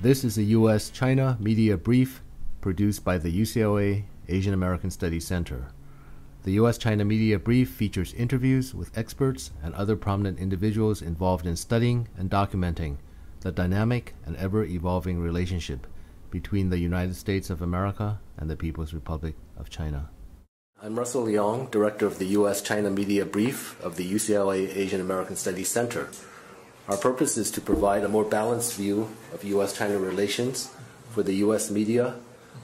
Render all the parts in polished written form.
This is a U.S. China Media Brief produced by the UCLA Asian American Studies Center. The U.S. China Media Brief features interviews with experts and other prominent individuals involved in studying and documenting the dynamic and ever-evolving relationship between the United States of America and the People's Republic of China. I'm Russell Leong, Director of the U.S. China Media Brief of the UCLA Asian American Studies Center. Our purpose is to provide a more balanced view of U.S.-China relations for the U.S. media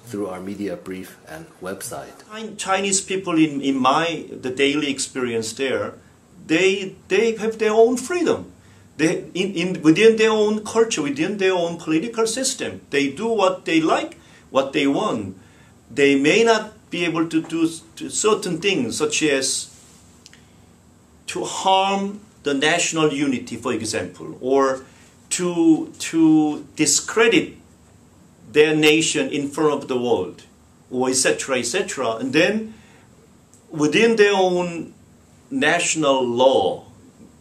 through our media brief and website. Chinese people in the daily experience there, they have their own freedom. Within their own culture, within their own political system, they do what they like, what they want. They may not be able to do certain things, such as to harm the national unity, for example, or to discredit their nation in front of the world, or etc., etc. And then within their own national law,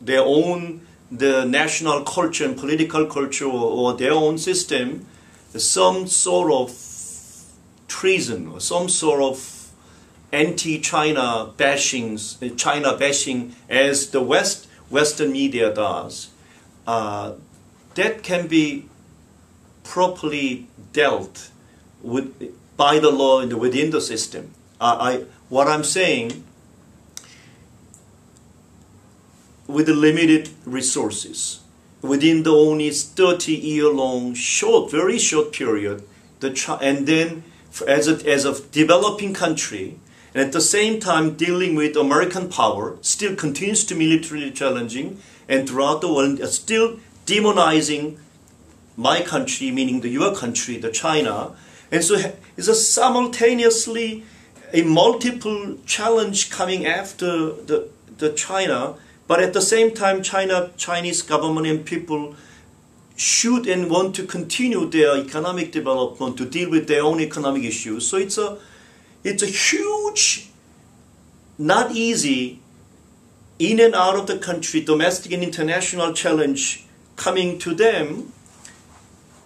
the national culture and political culture, or their own system, some sort of treason or some sort of anti-China bashing as the Western media does, that can be properly dealt with by the law and within the system. What I'm saying, with the limited resources, within the only 30-year-long very short period, and then as a developing country, and at the same time dealing with American power, still continues to militarily challenging, and throughout the world still demonizing my country, meaning your country, the China. And so it's a simultaneously a multiple challenge coming after the China, but at the same time Chinese government and people should and want to continue their economic development, to deal with their own economic issues. So it's a huge, not easy, in and out of the country, domestic and international challenge coming to them.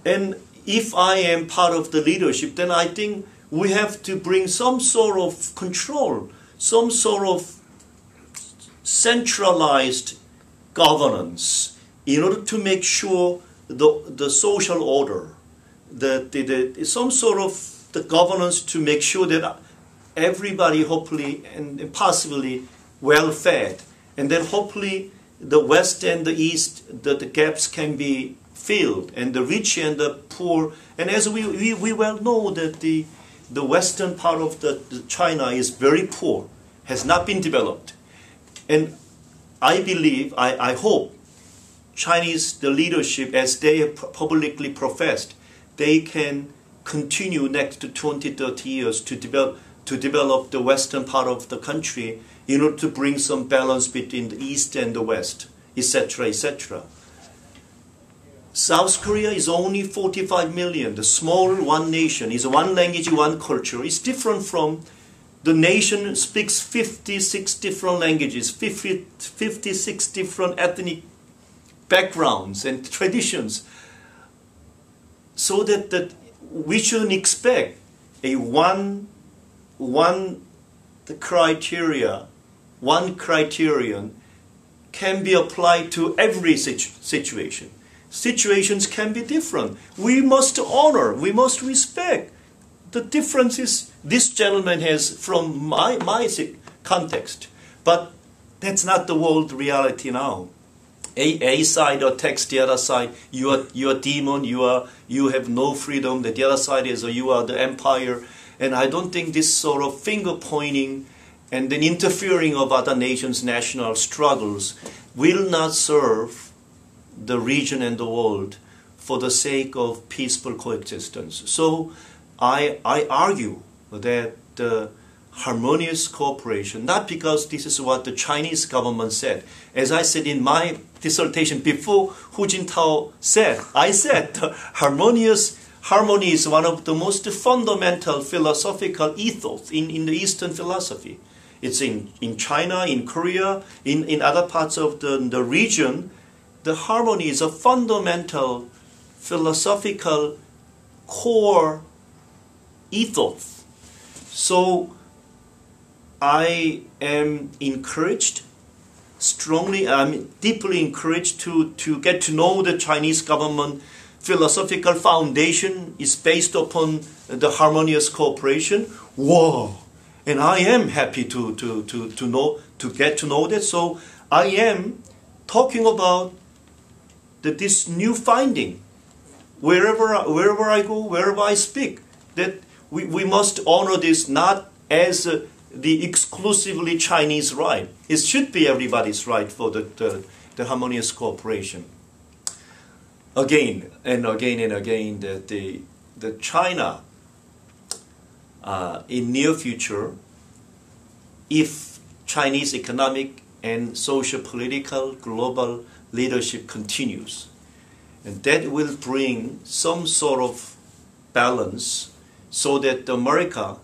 And if I am part of the leadership, then I think we have to bring some sort of control, some sort of centralized governance in order to make sure the social order, some sort of the governance to make sure that everybody hopefully and possibly well fed, and then hopefully the West and the East, the gaps can be filled, and the rich and the poor. And as we well know that the western part of the China is very poor, has not been developed. And I believe, I hope, the leadership, as they have publicly professed, they can continue next to 20, 30 years to develop the western part of the country in order to bring some balance between the East and the West, etc., etc. South Korea is only 45 million. The small one nation is one language, one culture. It's different from the nation speaks 56 different languages, 56 different ethnic backgrounds and traditions. So that we shouldn't expect one criterion can be applied to every situation. Situations can be different. We must honor, we must respect the differences this gentleman has from my context. But that's not the world reality now. A side attacks the other side. You are demon. You have no freedom. The other side is you are the empire. And I don't think this sort of finger pointing and then interfering of other nations' national struggles will not serve the region and the world for the sake of peaceful coexistence. So I argue that the harmonious cooperation, not because this is what the Chinese government said. As I said in my dissertation before Hu Jintao said, I said harmony is one of the most fundamental philosophical ethos in the Eastern philosophy. It's in China, in Korea, in other parts of the region. The harmony is a fundamental philosophical core ethos. So I am encouraged, I'm deeply encouraged to get to know the Chinese government philosophical foundation is based upon the harmonious cooperation. Whoa! And I am happy to get to know that. So I am talking about this new finding wherever I go, wherever I speak, that we must honor this not as the exclusively Chinese right. It should be everybody's right for the harmonious cooperation. Again and again and again, that the China in near future, if Chinese economic and social-political global leadership continues, and that will bring some sort of balance so that America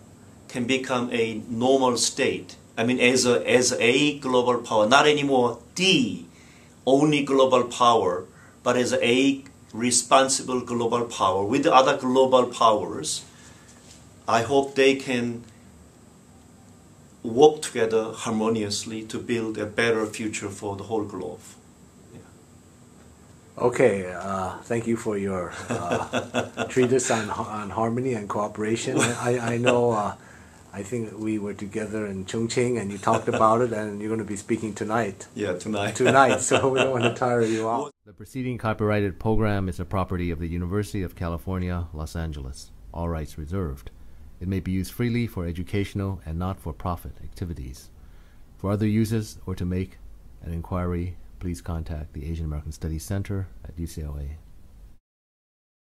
can become a normal state. I mean, as a global power, not anymore the only global power, but as a responsible global power with other global powers. I hope they can work together harmoniously to build a better future for the whole globe. Okay, thank you for your treatise on harmony and cooperation. I know, I think we were together in Chongqing and you talked about it, and you're going to be speaking tonight. Yeah, tonight. Tonight, so we don't want to tire you out. The preceding copyrighted program is a property of the University of California, Los Angeles. All rights reserved. It may be used freely for educational and not-for-profit activities. For other uses or to make an inquiry, please contact the Asian American Studies Center at UCLA.